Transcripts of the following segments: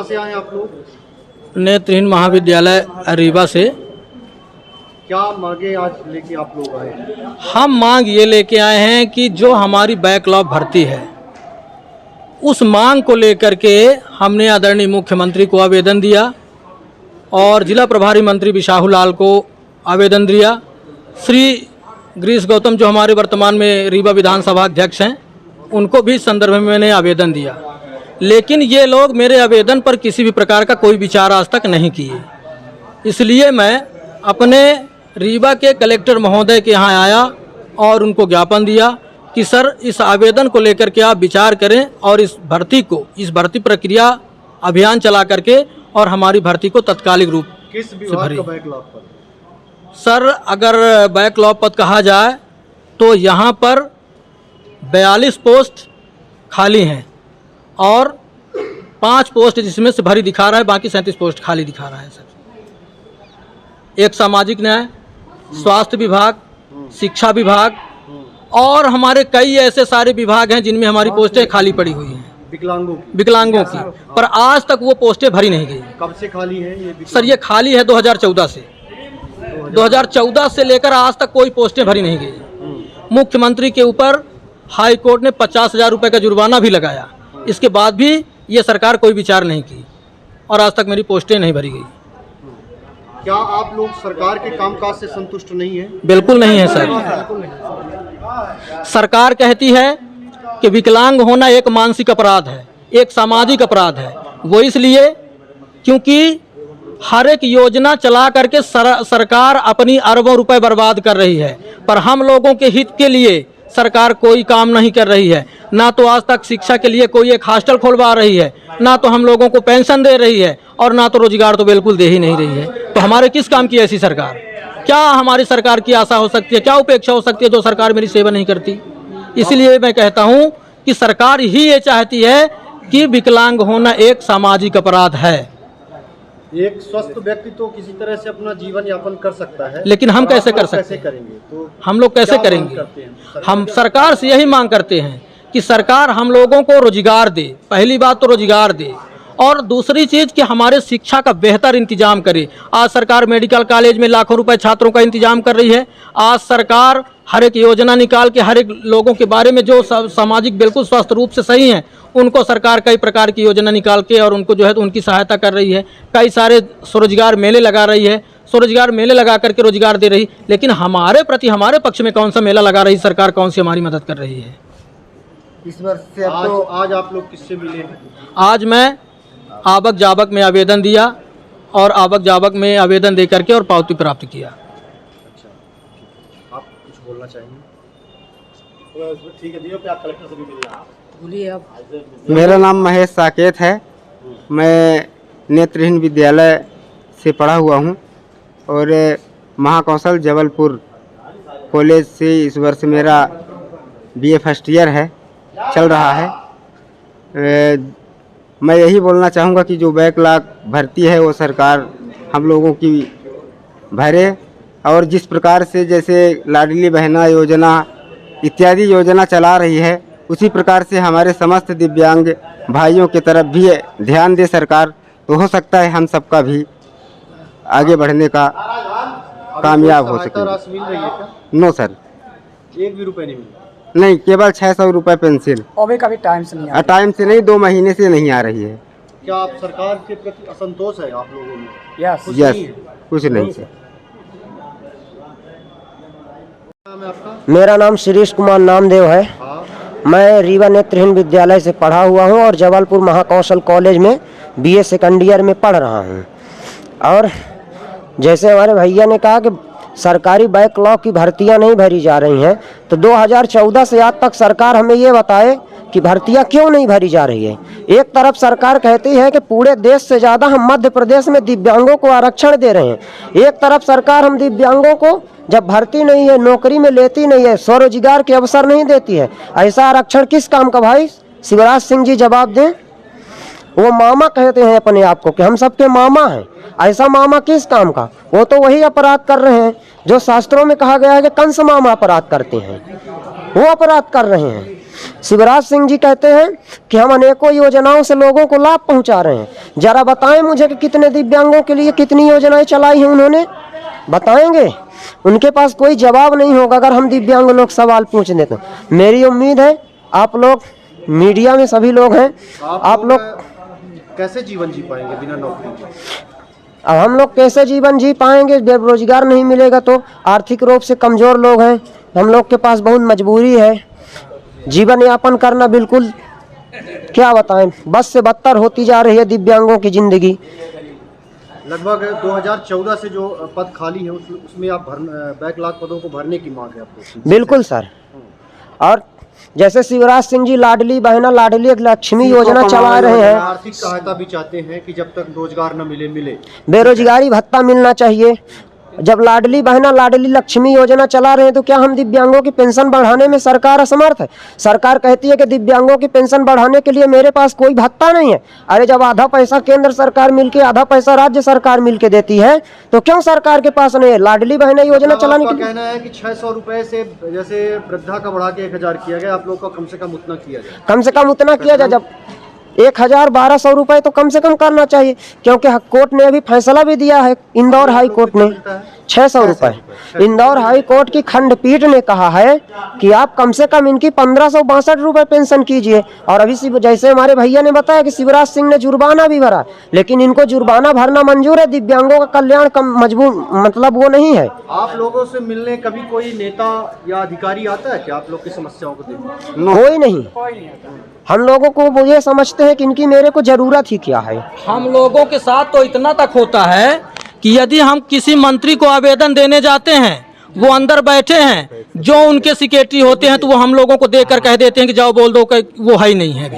से आए आप लोग? नेत्रहीन महाविद्यालय रीवा से। क्या मांगे आज लेके आप लोग आए? हम मांग ये लेके आए हैं कि जो हमारी बैकलॉग भर्ती है उस मांग को लेकर के हमने आदरणीय मुख्यमंत्री को आवेदन दिया और जिला प्रभारी मंत्री बिशाहू लाल को आवेदन दिया। श्री गिरीश गौतम जो हमारे वर्तमान में रीवा विधानसभा अध्यक्ष हैं उनको भी इस संदर्भ में मैंने आवेदन दिया, लेकिन ये लोग मेरे आवेदन पर किसी भी प्रकार का कोई विचार आज तक नहीं किए। इसलिए मैं अपने रीवा के कलेक्टर महोदय के यहाँ आया और उनको ज्ञापन दिया कि सर इस आवेदन को लेकर के आप विचार करें और इस भर्ती प्रक्रिया अभियान चला करके और हमारी भर्ती को तत्कालिक रूप किस से विभाग भरी। का बैकलॉग पर? सर अगर बैकलॉग पद कहा जाए तो यहाँ पर 42 पोस्ट खाली हैं और 5 पोस्ट जिसमें से भरी दिखा रहा है, बाकी 37 पोस्ट खाली दिखा रहा है सर। एक सामाजिक न्याय, स्वास्थ्य विभाग, शिक्षा विभाग और हमारे कई ऐसे सारे विभाग हैं जिनमें हमारी पोस्टें खाली पड़ी हुई हैं विकलांगों की, पर आज तक वो पोस्टें भरी नहीं गई। कब से खाली है ये? सर ये खाली है 2014 से। 2014 से लेकर आज तक कोई पोस्टें भरी नहीं गई। मुख्यमंत्री के ऊपर हाई कोर्ट ने 50,000 रुपये का जुर्माना भी लगाया, इसके बाद भी ये सरकार कोई विचार नहीं की और आज तक मेरी पोस्टें नहीं भरी गई। क्या आप लोग सरकार के कामकाज से संतुष्ट नहीं हैं? बिल्कुल नहीं है सर। सरकार कहती है कि विकलांग होना एक मानसिक अपराध है, एक सामाजिक अपराध है। वो इसलिए क्योंकि हर एक योजना चला करके सरकार अपनी अरबों रुपए बर्बाद कर रही है, पर हम लोगों के हित के लिए सरकार कोई काम नहीं कर रही है। ना तो आज तक शिक्षा के लिए कोई एक हॉस्टल खोलवा रही है, ना तो हम लोगों को पेंशन दे रही है और ना तो रोजगार तो बिल्कुल दे ही नहीं रही है। तो हमारे किस काम की ऐसी सरकार? क्या हमारी सरकार की आशा हो सकती है, क्या उपेक्षा हो सकती है जो सरकार मेरी सेवा नहीं करती? इसलिए मैं कहता हूँ कि सरकार ही ये चाहती है कि विकलांग होना एक सामाजिक अपराध है। एक स्वस्थ व्यक्ति तो किसी तरह से अपना जीवन यापन कर सकता है, लेकिन हम कैसे कर सकते कैसे करेंगे? तो हम लोग कैसे करेंगे? हम सरकार से यही मांग करते हैं कि सरकार हम लोगों को रोजगार दे। पहली बात तो रोजगार दे और दूसरी चीज़ कि हमारे शिक्षा का बेहतर इंतजाम करे। आज सरकार मेडिकल कॉलेज में लाखों रुपए छात्रों का इंतजाम कर रही है। आज सरकार हर एक योजना निकाल के हर एक लोगों के बारे में जो सामाजिक बिल्कुल स्वस्थ रूप से सही हैं उनको सरकार कई प्रकार की योजना निकाल के और उनको जो है तो उनकी सहायता कर रही है। कई सारे स्वरोजगार मेले लगा रही है, स्वरोजगार मेले लगा करके रोजगार दे रही। लेकिन हमारे प्रति हमारे पक्ष में कौन सा मेला लगा रही सरकार? कौन सी हमारी मदद कर रही है? इस वर्ष से आज आप लोग किससे मिले हैं? आज मैं आवक जावक में आवेदन दिया और आवक जावक में आवेदन दे करके और पावती प्राप्त किया। अच्छा, आप कुछ बोलना चाहेंगे? ठीक है, दियो पे आप कलेक्टर से भी मिल रहा। बोलिए आप। मेरा नाम महेश साकेत है। मैं नेत्रहीन विद्यालय से पढ़ा हुआ हूँ और महाकौशल जबलपुर कॉलेज से इस वर्ष मेरा BA फर्स्ट ईयर है, चल रहा है। मैं यही बोलना चाहूँगा कि जो बैकलॉग भर्ती है वो सरकार हम लोगों की भरे और जिस प्रकार से जैसे लाडली बहना योजना इत्यादि योजना चला रही है उसी प्रकार से हमारे समस्त दिव्यांग भाइयों की तरफ भी ध्यान दे सरकार, तो हो सकता है हम सबका भी आगे बढ़ने का कामयाब हो सके। राशि मिल रही है क्या? नो सर, 1 भी रुपए नहीं मिला? नहीं, केवल 600 रुपये पेंसिल। अभी कभी टाइम से नहीं टाइम से नहीं, 2 महीने से नहीं आ रही है। क्या आप सरकार के प्रति असंतोष है आप लोगों में? यस, कुछ नहीं सर। नाम है आपका? मेरा नाम शिरीष कुमार नामदेव है। हाँ। मैं रीवा नेत्रहीन विद्यालय से पढ़ा हुआ हूँ और जबलपुर महाकौशल कॉलेज में BA सेकंड ईयर में पढ़ रहा हूँ। और जैसे हमारे भैया ने कहा कि सरकारी बैकलॉग की भर्तियां नहीं भरी जा रही हैं, तो 2014 से आज तक सरकार हमें ये बताए कि भर्तियां क्यों नहीं भरी जा रही है। एक तरफ सरकार कहती है कि पूरे देश से ज़्यादा हम मध्य प्रदेश में दिव्यांगों को आरक्षण दे रहे हैं, एक तरफ सरकार हम दिव्यांगों को जब भर्ती नहीं है, नौकरी में लेती नहीं है, स्वरोजगार के अवसर नहीं देती है। ऐसा आरक्षण किस काम का भाई? शिवराज सिंह जी जवाब दें। वो मामा कहते हैं अपने आप को कि हम सबके मामा हैं, ऐसा मामा किस काम का? वो तो वही अपराध कर रहे हैं जो शास्त्रों में कहा गया है कि कंस मामा अपराध करते हैं, वो अपराध कर रहे हैं। शिवराज सिंह जी कहते हैं कि हम अनेकों योजनाओं से लोगों को लाभ पहुंचा रहे हैं। जरा बताएं मुझे कि कितने दिव्यांगों के लिए कितनी योजनाएं चलाई हैं उन्होंने, बताएंगे? उनके पास कोई जवाब नहीं होगा अगर हम दिव्यांग लोग सवाल पूछ दें तो। मेरी उम्मीद है आप लोग मीडिया में सभी लोग हैं, आप लोग कैसे जीवन जी पाएंगे बिना नौकरी के? अब हम लोग कैसे जीवन जी पाएंगे? बेरोजगार नहीं मिलेगा तो। आर्थिक रूप से कमजोर लोग हैं, हम लोग के पास बहुत मजबूरी है, जीवन यापन करना बिल्कुल क्या बताएं, बस से बदतर होती जा रही है दिव्यांगों की जिंदगी। लगभग 2014 से जो पद खाली है उसमें आप बैकलॉग पदों को भरने की मांग है आपको? बिल्कुल सर। और जैसे शिवराज सिंह जी लाडली बहना लाडली लक्ष्मी योजना चला रहे हैं, आर्थिक सहायता भी चाहते हैं कि जब तक रोजगार न मिले बेरोजगारी भत्ता मिलना चाहिए। जब लाडली बहना लाडली लक्ष्मी योजना चला रहे हैं तो क्या हम दिव्यांगों की पेंशन बढ़ाने में सरकार असमर्थ है? सरकार कहती है कि दिव्यांगों की पेंशन बढ़ाने के लिए मेरे पास कोई भत्ता नहीं है। अरे जब आधा पैसा केंद्र सरकार मिलके आधा पैसा राज्य सरकार मिलके देती है तो क्यों सरकार के पास नहीं है? लाडली बहना योजना चलाने के लिए कहना है कि 600 रुपए से जैसे वृद्धा का बढ़ा के 1000 किया गया, आप लोग का कम से कम उतना किया जाए। कम से कम उतना किया जाए। जब 1000-1200 रुपए तो कम से कम करना चाहिए, क्योंकि कोर्ट ने अभी फैसला भी दिया है, इंदौर हाई कोर्ट ने 600 रुपए। इंदौर हाई कोर्ट की खंडपीठ ने कहा है कि आप कम से कम इनकी 1562 रुपए पेंशन कीजिए। और अभी जैसे हमारे भैया ने बताया कि शिवराज सिंह ने जुर्माना भी भरा, लेकिन इनको जुर्माना भरना मंजूर है, दिव्यांगों का कल्याण कम मजबूर मतलब वो नहीं है। आप लोगों से मिलने कभी कोई नेता या अधिकारी आता है क्या आप लोग की समस्याओं को देखने? कोई नहीं। हम लोगों को वो ये समझते हैं कि इनकी मेरे को जरूरत ही क्या है। हम लोगों के साथ तो इतना तक होता है कि यदि हम किसी मंत्री को आवेदन देने जाते हैं, वो अंदर बैठे हैं, जो उनके सेक्रेटरी होते हैं तो वो हम लोगों को देकर कह देते हैं कि जाओ बोल दो कि वो है ही नहीं है।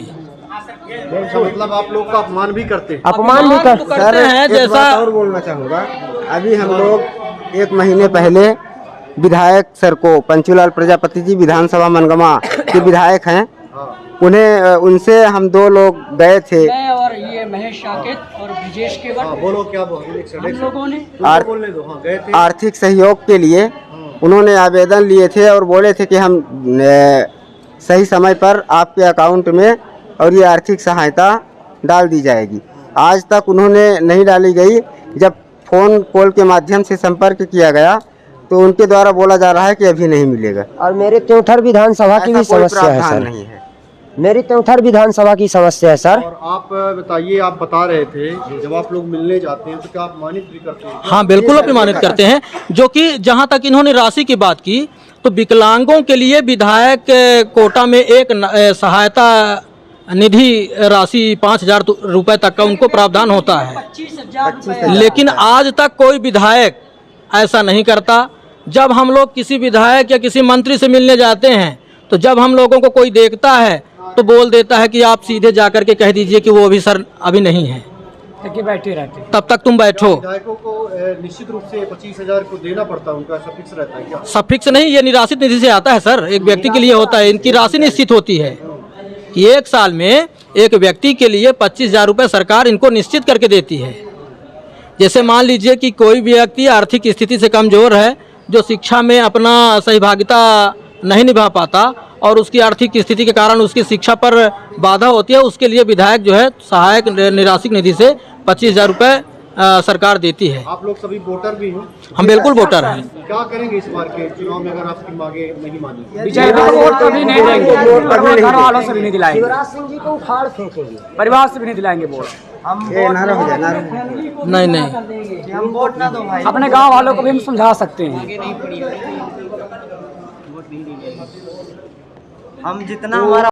मतलब आप लोग का अपमान भी करते हैं? अपमान भी करते हैं। जैसा और बोलना चाहूँगा, अभी हम लोग 1 महीने पहले विधायक सर को, पंचूलाल प्रजापति जी विधानसभा मनगमा के विधायक हैं, उनसे हम 2 लोग गए थे। मैं और ये महेश शाकित और ब्रिजेश केवट, बोलो क्या बोल हम लोगों ने गए थे आर्थिक सहयोग के लिए। उन्होंने आवेदन लिए थे और बोले थे कि हम सही समय पर आपके अकाउंट में और ये आर्थिक सहायता डाल दी जाएगी। आज तक उन्होंने नहीं डाली गई। जब फ़ोन कॉल के माध्यम से संपर्क किया गया तो उनके द्वारा बोला जा रहा है कि अभी नहीं मिलेगा। और मेरे त्योंठर विधानसभा की भी समस्या है सर, नहीं है। मेरी त्योंठर विधानसभा की समस्या है सर। और आप बताइए, आप बता रहे थे जब आप लोग मिलने जाते हैं तो क्या आप मानित भी करते हैं? हाँ बिल्कुल अपमानित करते हैं। जो कि जहाँ तक इन्होंने राशि की बात की तो विकलांगों के लिए विधायक कोटा में एक सहायता निधि राशि 5000 रुपए तक का उनको प्रावधान होता है, 25,000 लेकिन आज तक कोई विधायक ऐसा नहीं करता। जब हम लोग किसी विधायक या किसी मंत्री से मिलने जाते हैं तो जब हम लोगों को कोई देखता है तो बोल देता है कि आप सीधे जाकर के कह दीजिए कि वो अभी सर अभी नहीं है, बैठे रहते, तब तक तुम बैठो। विधायकों को निश्चित रूप से 25,000 को देना पड़ता है, उनका सब फिक्स रहता है क्या? सब फिक्स नहीं, ये निराश्रित निधि से आता है सर, एक व्यक्ति के लिए होता है। इनकी राशि निश्चित होती है। एक साल में एक व्यक्ति के लिए 25,000 रुपये सरकार इनको निश्चित करके देती है। जैसे मान लीजिए कि कोई व्यक्ति आर्थिक स्थिति से कमज़ोर है, जो शिक्षा में अपना सहभागिता नहीं निभा पाता और उसकी आर्थिक स्थिति के कारण उसकी शिक्षा पर बाधा होती है, उसके लिए विधायक जो है सहायक निराश्रित निधि से 25,000 रुपये सरकार देती है। आप लोग सभी वोटर भी हैं? हम बिल्कुल वोटर हैं। क्या करेंगे इस बार के चुनाव में अगर आपकी मांगे नहीं मानी? विजय को वोट कभी नहीं देंगे, घर वालों से भी नहीं दिलाएंगे, शिवराज सिंह जी को उखाड़ फेंकेंगे, परिवार से भी नहीं दिलाएंगे वोट। नहीं हम वोट ना दो भाई। अपने गांव वालों को भी हम समझा सकते हैं। हम जितना हमारा